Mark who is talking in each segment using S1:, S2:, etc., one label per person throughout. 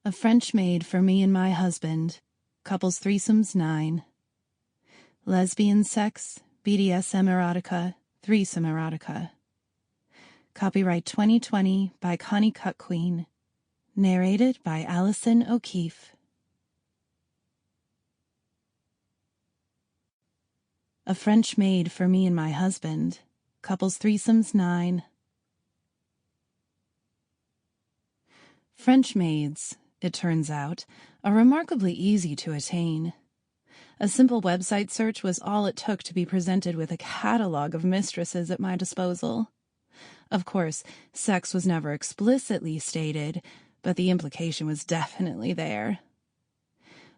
S1: A French Maid for Me and My Husband, Couples Threesomes 9. Lesbian Sex, BDSM Erotica, Threesome Erotica. Copyright 2020 by Connie Cuckquean. Narrated by Allison Okeefe. A French Maid for Me and My Husband, Couples Threesomes 9. French maids, it turns out, are remarkably easy to attain. A simple website search was all it took to be presented with a catalog of mistresses at my disposal. Of course, sex was never explicitly stated, but the implication was definitely there.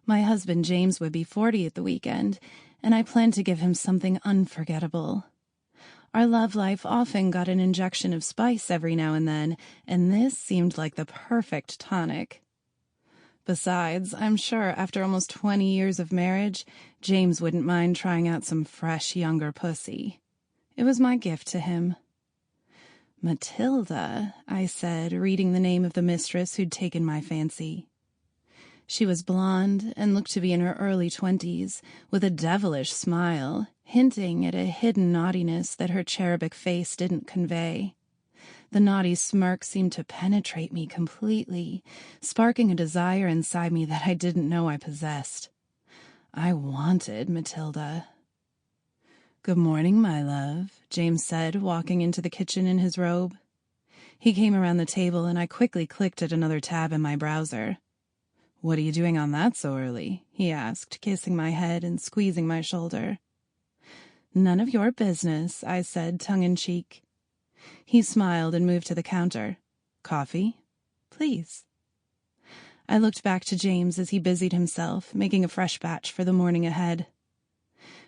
S1: My husband James would be 40th the weekend, and I planned to give him something unforgettable. Our love life often got an injection of spice every now and then, and this seemed like the perfect tonic. Besides, I'm sure after almost 20 years of marriage, James wouldn't mind trying out some fresh, younger pussy. It was my gift to him. "Matilda," I said, reading the name of the mistress who'd taken my fancy. She was blonde and looked to be in her early 20s, with a devilish smile, hinting at a hidden naughtiness that her cherubic face didn't convey. The naughty smirk seemed to penetrate me completely, sparking a desire inside me that I didn't know I possessed. I wanted Matilda. "Good morning, my love," James said, walking into the kitchen in his robe. He came around the table, and I quickly clicked at another tab in my browser. "What are you doing on that so early?" he asked, kissing my head and squeezing my shoulder. "None of your business," I said, tongue-in-cheek. He smiled and moved to the counter. "Coffee? Please." I looked back to James as he busied himself, making a fresh batch for the morning ahead.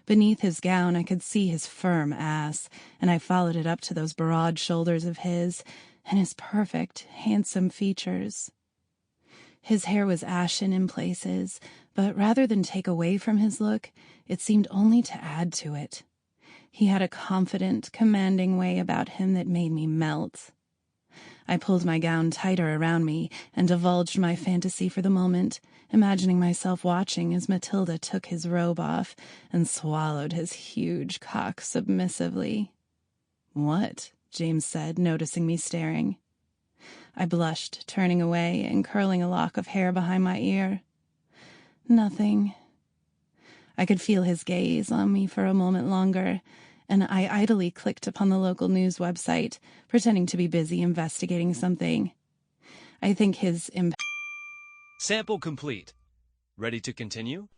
S1: Beneath his gown, I could see his firm ass, and I followed it up to those broad shoulders of his and his perfect, handsome features. His hair was ashen in places, but rather than take away from his look, it seemed only to add to it. He had a confident, commanding way about him that made me melt. I pulled my gown tighter around me and divulged my fantasy for the moment, imagining myself watching as Matilda took his robe off and swallowed his huge cock submissively. "What?" James said, noticing me staring. I blushed, turning away and curling a lock of hair behind my ear. "Nothing." I could feel his gaze on me for a moment longer, and I idly clicked upon the local news website, pretending to be busy investigating something. I think his
S2: Sample complete. Ready to continue?